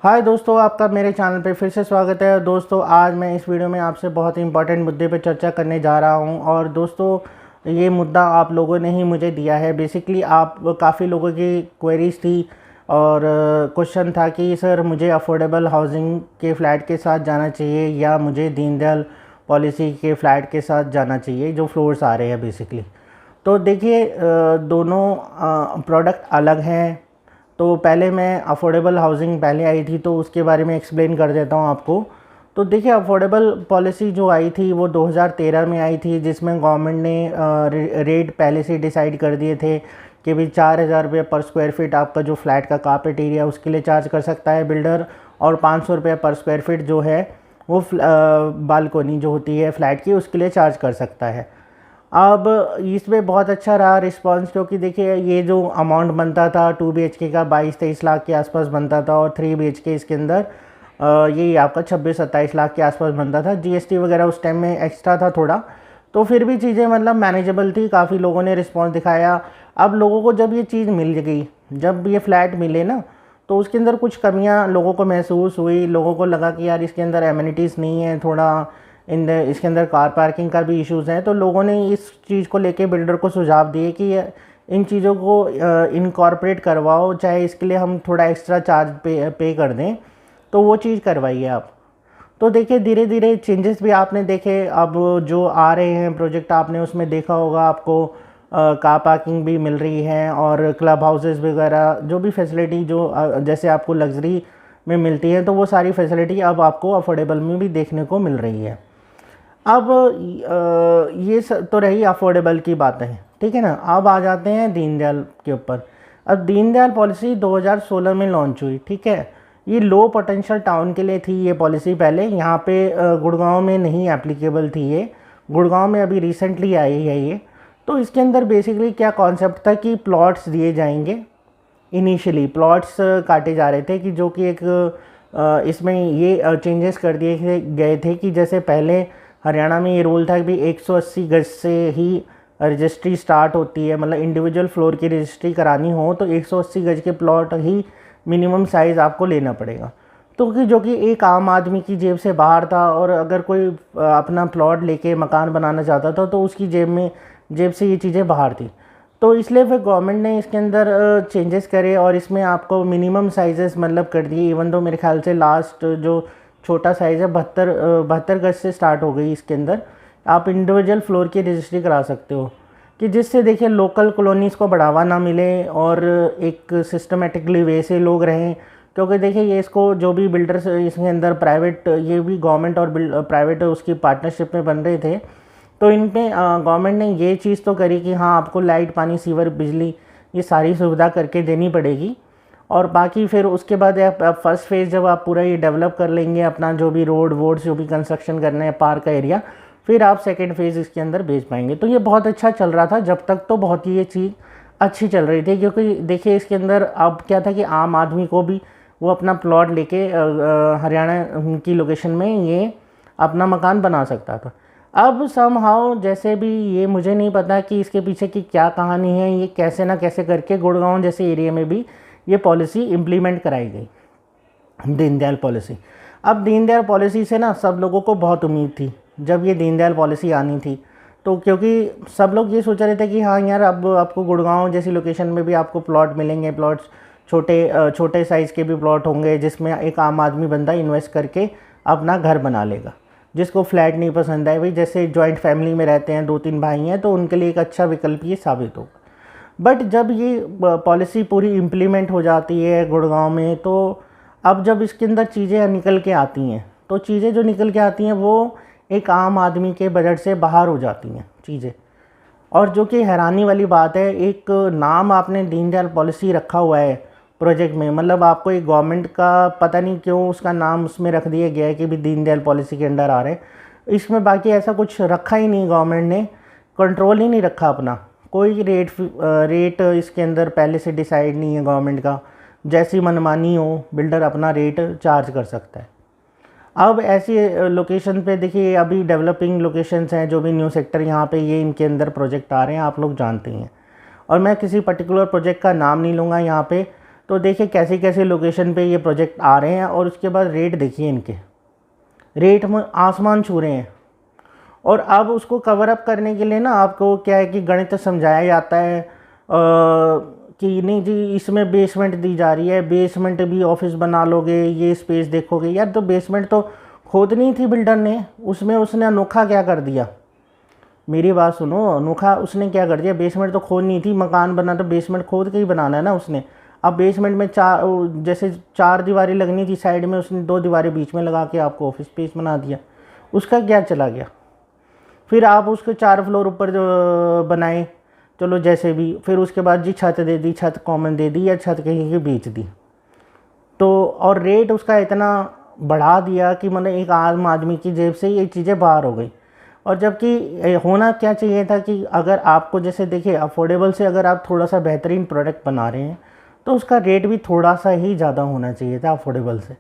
हाय दोस्तों, आपका मेरे चैनल पे फिर से स्वागत है। दोस्तों, आज मैं इस वीडियो में आपसे बहुत ही इंपॉर्टेंट मुद्दे पे चर्चा करने जा रहा हूं। और दोस्तों, ये मुद्दा आप लोगों ने ही मुझे दिया है। बेसिकली आप काफ़ी लोगों की क्वेरीज थी और क्वेश्चन था कि सर मुझे अफोर्डेबल हाउसिंग के फ़्लैट के साथ जाना चाहिए या मुझे दीनदयाल पॉलिसी के फ़्लैट के साथ जाना चाहिए, जो फ्लोर्स आ रहे हैं बेसिकली। तो देखिए, दोनों प्रोडक्ट अलग हैं। तो पहले मैं अफोर्डेबल हाउसिंग पहले आई थी तो उसके बारे में एक्सप्लेन कर देता हूँ आपको। तो देखिए, अफोर्डेबल पॉलिसी जो आई थी वो 2013 में आई थी, जिसमें गवर्नमेंट ने रेट पहले से डिसाइड कर दिए थे कि भाई 4,000 रुपये पर स्क्वायर फीट आपका जो फ्लैट का कारपेट एरिया उसके लिए चार्ज कर सकता है बिल्डर, और 500 रुपये पर स्क्वायर फीट जो है वो बालकोनी जो होती है फ्लैट की उसके लिए चार्ज कर सकता है। अब इसमें बहुत अच्छा रहा रिस्पांस, क्योंकि देखिए ये जो अमाउंट बनता था 2 BHK का 22-23 लाख के आसपास बनता था, और 3 BHK इसके अंदर ये आपका 26-27 लाख के आसपास बनता था। GST वगैरह उस टाइम में एक्स्ट्रा था थोड़ा, तो फिर भी चीज़ें मतलब मैनेजेबल थी। काफ़ी लोगों ने रिस्पॉन्स दिखाया। अब लोगों को जब ये चीज़ मिल गई, जब ये फ्लैट मिले ना, तो उसके अंदर कुछ कमियां लोगों को महसूस हुई। लोगों को लगा कि यार इसके अंदर एमिनिटीज़ नहीं है, थोड़ा इसके अंदर कार पार्किंग का भी इश्यूज़ हैं। तो लोगों ने इस चीज़ को लेके बिल्डर को सुझाव दिए कि इन चीज़ों को इनकॉर्पोरेट करवाओ, चाहे इसके लिए हम थोड़ा एक्स्ट्रा चार्ज पे कर दें, तो वो चीज़ करवाइए आप। तो देखिए, धीरे धीरे चेंजेस भी आपने देखे। अब जो आ रहे हैं प्रोजेक्ट आपने उसमें देखा होगा, आपको कार पार्किंग भी मिल रही है, और क्लब हाउसेस वगैरह जो भी फैसिलिटी जो जैसे आपको लग्जरी में मिलती है, तो वो सारी फैसिलिटी अब आपको अफोर्डेबल में भी देखने को मिल रही है। अब ये तो रही अफोर्डेबल की बातें, ठीक है ना। अब आ जाते हैं दीनदयाल के ऊपर। अब दीनदयाल पॉलिसी 2016 में लॉन्च हुई, ठीक है। ये लो पोटेंशियल टाउन के लिए थी ये पॉलिसी। पहले यहाँ पे गुड़गांव में नहीं एप्लीकेबल थी ये, गुड़गांव में अभी रिसेंटली आई है ये। तो इसके अंदर बेसिकली क्या कॉन्सेप्ट था कि प्लॉट्स दिए जाएंगे। इनिशियली प्लॉट्स काटे जा रहे थे, कि जो कि एक इसमें ये चेंजेस कर दिए गए थे कि जैसे पहले हरियाणा में ये रूल था कि भाई 180 गज से ही रजिस्ट्री स्टार्ट होती है, मतलब इंडिविजुअल फ्लोर की रजिस्ट्री करानी हो तो 180 गज के प्लॉट ही मिनिमम साइज़ आपको लेना पड़ेगा। तो जो कि एक आम आदमी की जेब से बाहर था, और अगर कोई अपना प्लॉट लेके मकान बनाना चाहता था तो उसकी जेब से ये चीज़ें बाहर थी। तो इसलिए फिर गवर्नमेंट ने इसके अंदर चेंजेस करे और इसमें आपको मिनिमम साइजेस मतलब कर दिए। इवन तो मेरे ख्याल से लास्ट जो छोटा साइज़ है 72 गज से स्टार्ट हो गई। इसके अंदर आप इंडिविजुअल फ्लोर की रजिस्ट्री करा सकते हो, कि जिससे देखिए लोकल कॉलोनीज़ को बढ़ावा ना मिले और एक सिस्टमेटिकली वे से लोग रहें। क्योंकि देखिए ये इसको जो भी बिल्डर्स इसके अंदर प्राइवेट, ये भी गवर्नमेंट और प्राइवेट उसकी पार्टनरशिप में बन रहे थे, तो इन पे गवर्नमेंट ने ये चीज़ तो करी कि हाँ आपको लाइट, पानी, सीवर, बिजली ये सारी सुविधा करके देनी पड़ेगी। और बाकी फिर उसके बाद आप फर्स्ट फेज़ जब आप पूरा ये डेवलप कर लेंगे अपना जो भी रोड वोड्स जो भी कंस्ट्रक्शन करना है, पार्क का एरिया, फिर आप सेकंड फेज़ इसके अंदर भेज पाएंगे। तो ये बहुत अच्छा चल रहा था जब तक, तो बहुत ही ये चीज़ अच्छी चल रही थी। क्योंकि देखिए इसके अंदर अब क्या था कि आम आदमी को भी वो अपना प्लॉट लेके हरियाणा की लोकेशन में ये अपना मकान बना सकता था। अब समहाउ जैसे भी, ये मुझे नहीं पता कि इसके पीछे की क्या कहानी है, ये कैसे ना कैसे करके गुड़गांव जैसे एरिया में भी ये पॉलिसी इम्प्लीमेंट कराई गई, दीनदयाल पॉलिसी। अब दीनदयाल पॉलिसी से ना सब लोगों को बहुत उम्मीद थी जब ये दीनदयाल पॉलिसी आनी थी। तो क्योंकि सब लोग ये सोच रहे थे कि हाँ यार, अब आपको गुड़गांव जैसी लोकेशन में भी आपको प्लॉट मिलेंगे, प्लॉट्स छोटे साइज़ के भी प्लॉट होंगे, जिसमें एक आम आदमी बंदा इन्वेस्ट करके अपना घर बना लेगा। जिसको फ्लैट नहीं पसंद है, भाई जैसे जॉइंट फैमिली में रहते हैं, 2-3 भाई हैं, तो उनके लिए एक अच्छा विकल्प ये साबित होगा। बट जब ये पॉलिसी पूरी इम्प्लीमेंट हो जाती है गुड़गांव में, तो अब जब इसके अंदर चीज़ें निकल के आती हैं, तो चीज़ें जो निकल के आती हैं वो एक आम आदमी के बजट से बाहर हो जाती हैं चीज़ें। और जो कि हैरानी वाली बात है, एक नाम आपने दीनदयाल पॉलिसी रखा हुआ है प्रोजेक्ट में, मतलब आपको एक गवर्नमेंट का पता नहीं क्यों उसका नाम उसमें रख दिया गया है कि भी दीनदयाल पॉलिसी के अंडर आ रहे हैं। इसमें बाकी ऐसा कुछ रखा ही नहीं, गवर्नमेंट ने कंट्रोल ही नहीं रखा अपना। कोई रेट इसके अंदर पहले से डिसाइड नहीं है गवर्नमेंट का। जैसी मनमानी हो बिल्डर अपना रेट चार्ज कर सकता है। अब ऐसी लोकेशन पे देखिए, अभी डेवलपिंग लोकेशंस हैं जो भी न्यू सेक्टर, यहाँ पे ये इनके अंदर प्रोजेक्ट आ रहे हैं, आप लोग जानते हैं। और मैं किसी पर्टिकुलर प्रोजेक्ट का नाम नहीं लूँगा यहाँ पे, तो देखिए कैसे कैसे लोकेशन पे ये प्रोजेक्ट आ रहे हैं, और उसके बाद रेट देखिए, इनके रेट में आसमान छू रहे हैं। और अब उसको कवर अप करने के लिए ना आपको क्या है कि गणित समझाया जाता है कि नहीं जी इसमें बेसमेंट दी जा रही है, बेसमेंट भी ऑफिस बना लोगे, ये स्पेस देखोगे। यार तो बेसमेंट तो खोदनी थी बिल्डर ने, उसमें उसने अनोखा क्या कर दिया, मेरी बात सुनो, अनोखा उसने क्या कर दिया, बेसमेंट तो खोदनी थी, मकान बना तो बेसमेंट खोद के ही बनाना है ना उसने। अब बेसमेंट में जैसे 4 दीवारें लगनी थी साइड में, उसने 2 दीवारें बीच में लगा के आपको ऑफिस स्पेस बना दिया, उसका क्या चला गया। फिर आप उसके 4 फ्लोर ऊपर जो बनाए, चलो जैसे भी, फिर उसके बाद जी छत दे दी, छत कॉमन दे दी या छत कहीं की बेच दी, तो और रेट उसका इतना बढ़ा दिया कि मतलब एक आम आदमी की जेब से ये चीज़ें बाहर हो गई। और जबकि होना क्या चाहिए था कि अगर आपको जैसे देखिए अफोर्डेबल से अगर आप थोड़ा सा बेहतरीन प्रोडक्ट बना रहे हैं तो उसका रेट भी थोड़ा सा ही ज़्यादा होना चाहिए था अफोर्डेबल से।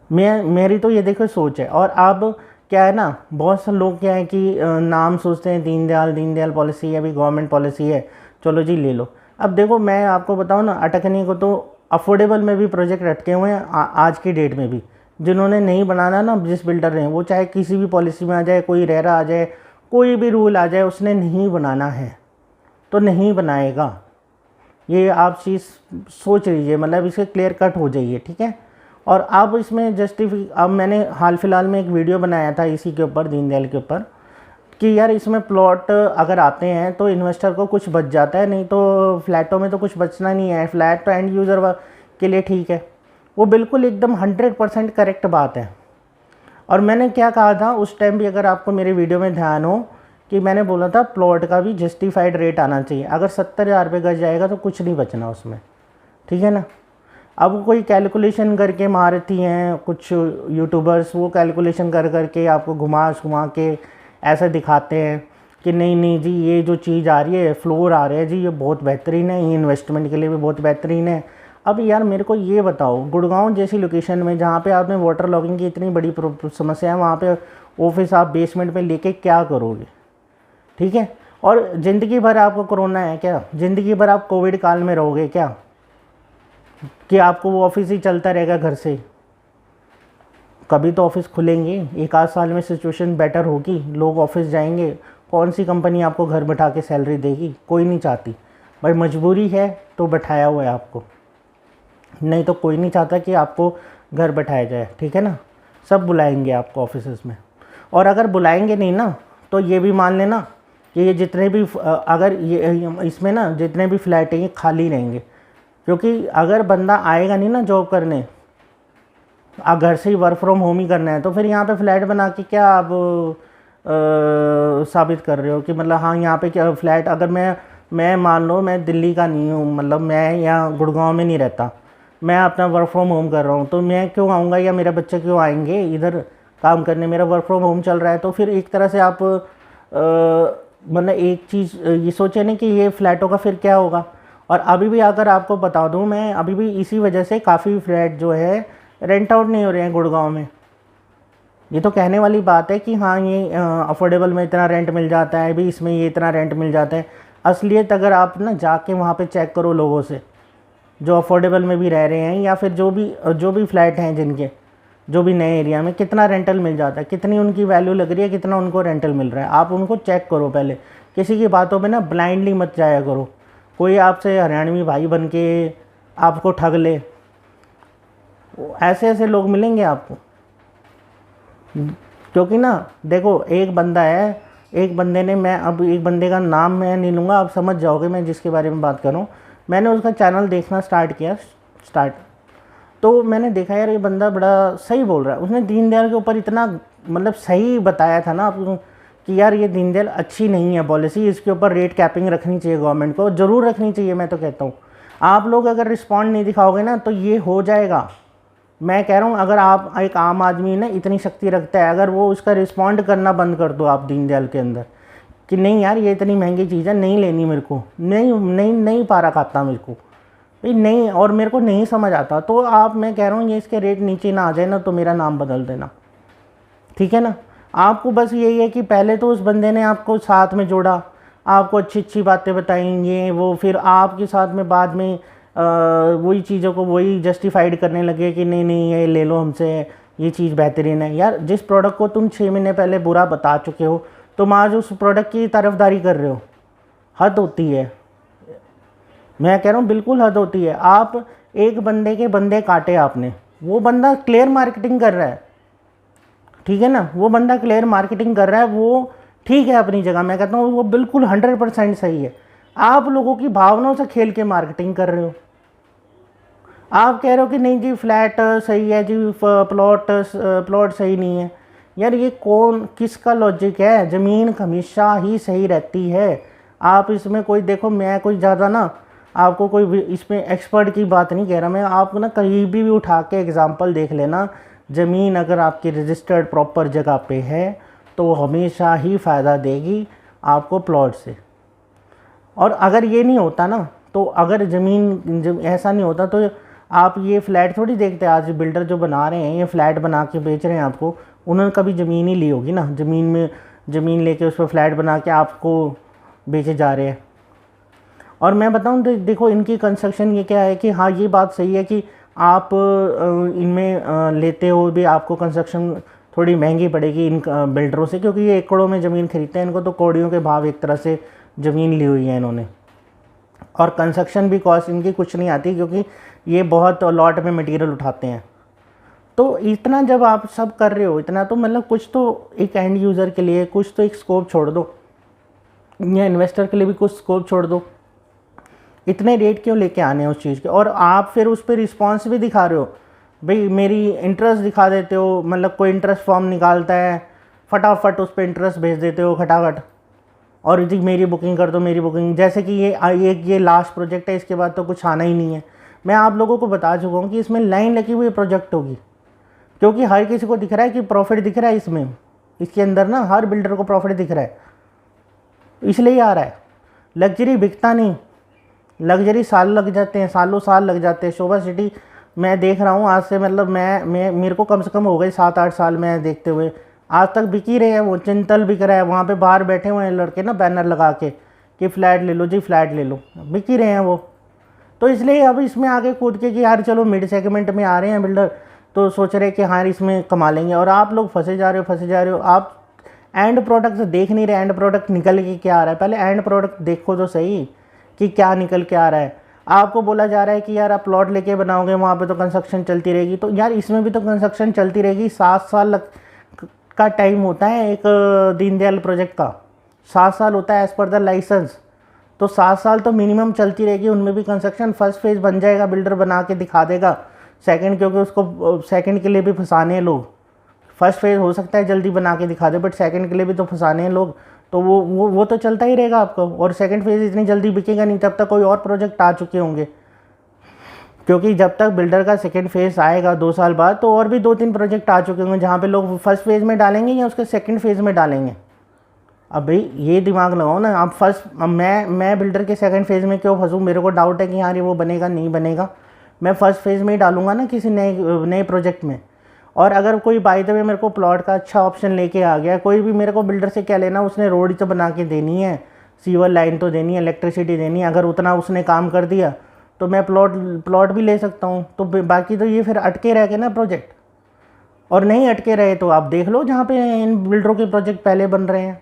मेरी तो ये देखो सोच है। और अब क्या है ना, बहुत से लोग क्या है कि नाम सोचते हैं दीनदयाल पॉलिसी है, अभी गवर्नमेंट पॉलिसी है, चलो जी ले लो। अब देखो मैं आपको बताऊँ ना, अटकने को तो अफोर्डेबल में भी प्रोजेक्ट अटके हुए हैं आज की डेट में भी। जिन्होंने नहीं बनाना ना, जिस बिल्डर ने, वो चाहे किसी भी पॉलिसी में आ जाए, कोई रेरा आ जाए, कोई भी रूल आ जाए, उसने नहीं बनाना है तो नहीं बनाएगा। ये आप चीज़ सोच लीजिए, मतलब इसके क्लियर कट हो जाइए, ठीक है। और अब इसमें अब मैंने हाल फिलहाल में एक वीडियो बनाया था इसी के ऊपर, दीनदयाल के ऊपर, कि यार इसमें प्लॉट अगर आते हैं तो इन्वेस्टर को कुछ बच जाता है, नहीं तो फ्लैटों में तो कुछ बचना नहीं है। फ्लैट तो एंड यूज़र के लिए ठीक है, वो बिल्कुल एकदम 100% करेक्ट बात है। और मैंने क्या कहा था उस टाइम भी, अगर आपको मेरे वीडियो में ध्यान हो, कि मैंने बोला था प्लॉट का भी जस्टिफाइड रेट आना चाहिए। अगर 70,000 रुपये गज जाएगा तो कुछ नहीं बचना उसमें, ठीक है ना। अब कोई कैलकुलेशन करके मारती हैं कुछ यूट्यूबर्स, वो कैलकुलेशन कर करके आपको घुमा के ऐसा दिखाते हैं कि नहीं नहीं जी ये जो चीज़ आ रही है, फ्लोर आ रहे हैं जी, ये बहुत बेहतरीन है, ये इन्वेस्टमेंट के लिए भी बहुत बेहतरीन है। अब यार मेरे को ये बताओ, गुड़गांव जैसी लोकेशन में जहाँ पे आपने वाटर लॉगिंग की इतनी बड़ी समस्या है, वहाँ पे ऑफिस आप बेसमेंट में लेके क्या करोगे, ठीक है। और ज़िंदगी भर आपको कोरोना है क्या, ज़िंदगी भर आप कोविड काल में रहोगे क्या, कि आपको वो ऑफिस ही चलता रहेगा घर से। कभी तो ऑफिस खुलेंगे, 1 आध साल में सिचुएशन बेटर होगी, लोग ऑफिस जाएंगे। कौन सी कंपनी आपको घर बैठा के सैलरी देगी, कोई नहीं चाहती भाई, मजबूरी है तो बैठाया हुआ है आपको, नहीं तो कोई नहीं चाहता कि आपको घर बैठाया जाए, ठीक है ना। सब बुलाएंगे आपको ऑफिस में, और अगर बुलाएंगे नहीं ना तो ये भी मान लेना कि ये जितने भी अगर ये इसमें ना जितने भी फ्लैट हैं ये खाली रहेंगे, क्योंकि अगर बंदा आएगा नहीं ना जॉब करने, घर से ही वर्क फ्रॉम होम ही करना है, तो फिर यहाँ पे फ्लैट बना के क्या आप साबित कर रहे हो कि मतलब हाँ यहाँ पे क्या फ्लैट, अगर मैं मान लो मैं दिल्ली का नहीं हूँ, मतलब मैं यहाँ गुड़गांव में नहीं रहता, मैं अपना वर्क फ्रॉम होम कर रहा हूँ, तो मैं क्यों आऊँगा या मेरे बच्चे क्यों आएंगे इधर काम करने, मेरा वर्क फ्रॉम होम चल रहा है। तो फिर एक तरह से आप मतलब एक चीज़ ये सोचे नहीं कि ये फ्लैटों का फिर क्या होगा। और अभी भी अगर आपको बता दूँ, मैं अभी भी इसी वजह से काफ़ी फ्लैट जो है रेंट आउट नहीं हो रहे हैं गुड़गांव में। ये तो कहने वाली बात है कि हाँ ये अफोर्डेबल में इतना रेंट मिल जाता है, भी इसमें ये इतना रेंट मिल जाता है। असलियत अगर आप ना जाके वहाँ पे चेक करो लोगों से जो अफोर्डेबल में भी रह रहे हैं, या फिर जो भी फ्लैट हैं जिनके जो भी नए एरिया में, कितना रेंटल मिल जाता है, कितनी उनकी वैल्यू लग रही है, कितना उनको रेंटल मिल रहा है, आप उनको चेक करो पहले। किसी की बातों पे ना ब्लाइंडली मत जाया करो, कोई आपसे हरियाणवी भाई बन के आपको ठग ले, ऐसे ऐसे लोग मिलेंगे आपको। क्योंकि ना देखो एक बंदा है, एक बंदे ने, मैं अब एक बंदे का नाम मैं नहीं लूँगा, आप समझ जाओगे मैं जिसके बारे में बात कर रहा हूँ। मैंने उसका चैनल देखना स्टार्ट तो मैंने देखा यार ये बंदा बड़ा सही बोल रहा है। उसने दीनदयाल के ऊपर इतना मतलब सही बताया था ना आपको कि यार ये दीनदयाल अच्छी नहीं है पॉलिसी, इसके ऊपर रेट कैपिंग रखनी चाहिए, गवर्नमेंट को ज़रूर रखनी चाहिए। मैं तो कहता हूँ आप लोग अगर रिस्पॉन्ड नहीं दिखाओगे ना तो ये हो जाएगा। मैं कह रहा हूँ अगर आप एक आम आदमी ना इतनी शक्ति रखता है, अगर वो उसका रिस्पॉन्ड करना बंद कर दो आप दीनदयाल के अंदर कि नहीं यार ये इतनी महंगी चीज़ है, नहीं लेनी मेरे को, नहीं पारा खाता मेरे को भाई, नहीं, और मेरे को नहीं समझ आता, तो आप, मैं कह रहा हूँ ये इसके रेट नीचे ना आ जाए ना तो मेरा नाम बदल देना, ठीक है ना। आपको बस यही है कि पहले तो उस बंदे ने आपको साथ में जोड़ा, आपको अच्छी अच्छी बातें बताई ये वो, फिर आपके साथ में बाद में वही चीज़ों को वही जस्टिफाइड करने लगे कि नहीं नहीं ये ले लो हमसे, ये चीज़ बेहतरीन है। यार जिस प्रोडक्ट को तुम 6 महीने पहले बुरा बता चुके हो, तुम आज उस प्रोडक्ट की तरफदारी कर रहे हो। हद होती है, मैं कह रहा हूँ बिल्कुल हद होती है। आप एक बंदे के बंदे काटे आपने, वो बंदा क्लियर मार्केटिंग कर रहा है, ठीक है ना, वो बंदा क्लियर मार्केटिंग कर रहा है, वो ठीक है अपनी जगह, मैं कहता हूँ वो बिल्कुल 100% सही है। आप लोगों की भावनाओं से खेल के मार्केटिंग कर रहे हो। आप कह रहे हो कि नहीं जी फ्लैट सही है जी, प्लॉट सही नहीं है। यार ये कौन किसका लॉजिक है? ज़मीन हमेशा ही सही रहती है। आप इसमें कोई देखो, मैं कोई ज़्यादा ना आपको कोई इसमें एक्सपर्ट की बात नहीं कह रहा मैं, आप ना कहीं भी उठा के एग्जांपल देख लेना। ज़मीन अगर आपकी रजिस्टर्ड प्रॉपर जगह पे है तो वो हमेशा ही फ़ायदा देगी आपको प्लॉट से। और अगर ये नहीं होता ना, तो अगर ज़मीन ऐसा नहीं होता तो आप ये फ्लैट थोड़ी देखते। आज बिल्डर जो बना रहे हैं ये फ्लैट बना के बेच रहे हैं आपको, उन्होंने कभी ज़मीन ही ली होगी ना, ज़मीन लेके उस पर फ्लैट बना के आपको बेचे जा रहे हैं। और मैं बताऊं देखो इनकी कंस्ट्रक्शन ये क्या है कि हाँ ये बात सही है कि आप इनमें लेते हो भी आपको कंस्ट्रक्शन थोड़ी महंगी पड़ेगी इन बिल्डरों से, क्योंकि ये एकड़ों में ज़मीन खरीदते हैं, इनको तो कौड़ियों के भाव एक तरह से ज़मीन ली हुई है इन्होंने। और कंस्ट्रक्शन भी कॉस्ट इनकी कुछ नहीं आती, क्योंकि ये बहुत लॉट में मटेरियल उठाते हैं। तो इतना जब आप सब कर रहे हो, इतना तो मतलब कुछ तो एक एंड यूज़र के लिए कुछ तो एक स्कोप छोड़ दो, या इन्वेस्टर के लिए भी कुछ स्कोप छोड़ दो। इतने रेट क्यों लेके आने हैं उस चीज़ के? और आप फिर उस पर रिस्पॉन्स भी दिखा रहे हो भाई, मेरी इंटरेस्ट दिखा देते हो। मतलब कोई इंटरेस्ट फॉर्म निकालता है, फटाफट उस पर इंटरेस्ट भेज देते हो खटाखट, और जी मेरी बुकिंग कर दो, मेरी बुकिंग। जैसे कि ये लास्ट प्रोजेक्ट है, इसके बाद तो कुछ आना ही नहीं है। मैं आप लोगों को बता चुका हूँ कि इसमें लाइन लगी हुई प्रोजेक्ट होगी, क्योंकि हर किसी को दिख रहा है कि प्रॉफिट दिख रहा है इसमें, इसके अंदर ना हर बिल्डर को प्रॉफिट दिख रहा है, इसलिए आ रहा है। लग्जरी बिकता नहीं, लग्जरी साल लग जाते हैं, सालों साल लग जाते हैं। शोभा सिटी मैं देख रहा हूँ आज से, मतलब मैं मेरे को कम से कम हो गए 7-8 साल मैं देखते हुए, आज तक बिक ही रहे हैं। वो चिंतल बिक रहा है, वहाँ पे बाहर बैठे हुए हैं लड़के ना बैनर लगा के कि फ्लैट ले लो जी, फ्लैट ले लो, बिक ही रहे हैं वो। तो इसलिए अब इसमें आगे कूद के कि यार चलो मिड सेगमेंट में आ रहे हैं बिल्डर, तो सोच रहे कि हाँ इसमें कमा लेंगे, और आप लोग फंसे जा रहे हो। आप एंड प्रोडक्ट देख नहीं रहे, एंड प्रोडक्ट निकल के क्या आ रहा है। पहले एंड प्रोडक्ट देखो तो सही कि क्या निकल के आ रहा है। आपको बोला जा रहा है कि यार आप प्लॉट लेके बनाओगे, वहाँ पे तो कंस्ट्रक्शन चलती रहेगी, तो यार इसमें भी तो कंस्ट्रक्शन चलती रहेगी। 7 साल का टाइम होता है एक दीनदयाल प्रोजेक्ट का, 7 साल होता है एज़ पर द लाइसेंस, तो 7 साल तो मिनिमम चलती रहेगी। उनमें भी कंस्ट्रक्शन फर्स्ट फेज़ बन जाएगा, बिल्डर बना के दिखा देगा। सेकंड, क्योंकि उसको सेकंड के लिए भी फंसाने हैं लोग। फर्स्ट फेज़ हो सकता है जल्दी बना के दिखा दे, बट सेकंड के लिए भी तो फंसाने हैं लोग, तो वो तो चलता ही रहेगा आपको। और सेकंड फेज़ इतनी जल्दी बिकेगा नहीं, तब तक कोई और प्रोजेक्ट आ चुके होंगे, क्योंकि जब तक बिल्डर का सेकंड फेज़ आएगा 2 साल बाद, तो और भी 2-3 प्रोजेक्ट आ चुके होंगे जहाँ पे लोग फर्स्ट फेज़ में डालेंगे या उसके सेकंड फेज़ में डालेंगे। अब भाई ये दिमाग लगाओ ना आप। मैं बिल्डर के सेकंड फेज़ में क्यों फंसूँ? मेरे को डाउट है कि यार ये वो बनेगा नहीं बनेगा, मैं फर्स्ट फेज़ में ही डालूंगा ना किसी नए प्रोजेक्ट में। और अगर कोई बाय द वे मेरे को प्लॉट का अच्छा ऑप्शन लेके आ गया, कोई भी मेरे को बिल्डर से क्या लेना, उसने रोड ही तो बना के देनी है, सीवर लाइन तो देनी है, इलेक्ट्रिसिटी देनी है। अगर उतना उसने काम कर दिया तो मैं प्लॉट भी ले सकता हूँ। तो बाकी तो ये फिर अटके रह गए ना प्रोजेक्ट। और नहीं अटके रहे तो आप देख लो जहाँ पे इन बिल्डरों के प्रोजेक्ट पहले बन रहे हैं,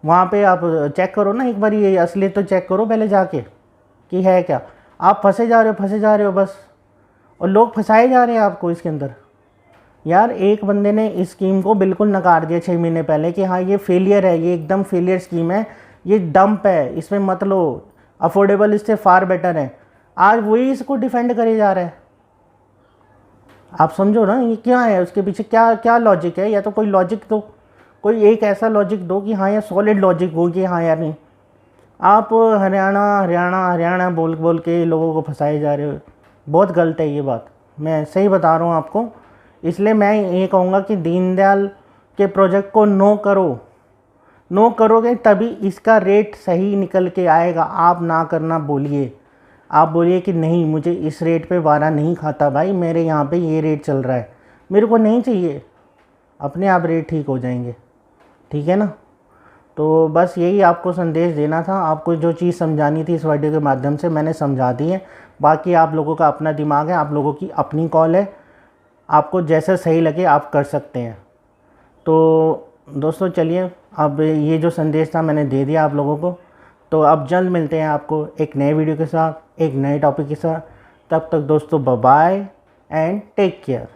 वहाँ पे आप चेक करो ना एक बार, ये असलियत तो चेक करो पहले जाके कि है क्या। आप फंसे जा रहे हो बस, और लोग फंसाए जा रहे हैं आपको इसके अंदर। यार एक बंदे ने इस स्कीम को बिल्कुल नकार दिया 6 महीने पहले कि हाँ ये फेलियर है, ये एकदम फेलियर स्कीम है, ये डंप है, इसमें मत लो, अफोर्डेबल इससे फार बेटर है। आज वही इसको डिफेंड करे जा रहा है। आप समझो ना ये क्या है, उसके पीछे क्या क्या लॉजिक है। या तो कोई लॉजिक दो, कोई एक ऐसा लॉजिक दो कि हाँ यार सॉलिड लॉजिक हो कि हाँ यार नहीं। आप हरियाणा बोल के लोगों को फंसाए जा रहे हो, बहुत गलत है ये बात, मैं सही बता रहा हूँ आपको। इसलिए मैं ये कहूँगा कि दीनदयाल के प्रोजेक्ट को नो करोगे तभी इसका रेट सही निकल के आएगा। आप ना करना बोलिए, आप बोलिए कि नहीं मुझे इस रेट पे वारा नहीं खाता भाई, मेरे यहाँ पे ये रेट चल रहा है, मेरे को नहीं चाहिए, अपने आप रेट ठीक हो जाएंगे, ठीक है ना। तो बस यही आपको संदेश देना था। आपको जो चीज़ समझानी थी इस वीडियो के माध्यम से मैंने समझा दी है। बाकी आप लोगों का अपना दिमाग है, आप लोगों की अपनी कॉल है, आपको जैसा सही लगे आप कर सकते हैं। तो दोस्तों चलिए, अब ये जो संदेश था मैंने दे दिया आप लोगों को। तो अब जल्द मिलते हैं आपको एक नए वीडियो के साथ, एक नए टॉपिक के साथ। तब तक दोस्तों bye bye and take care.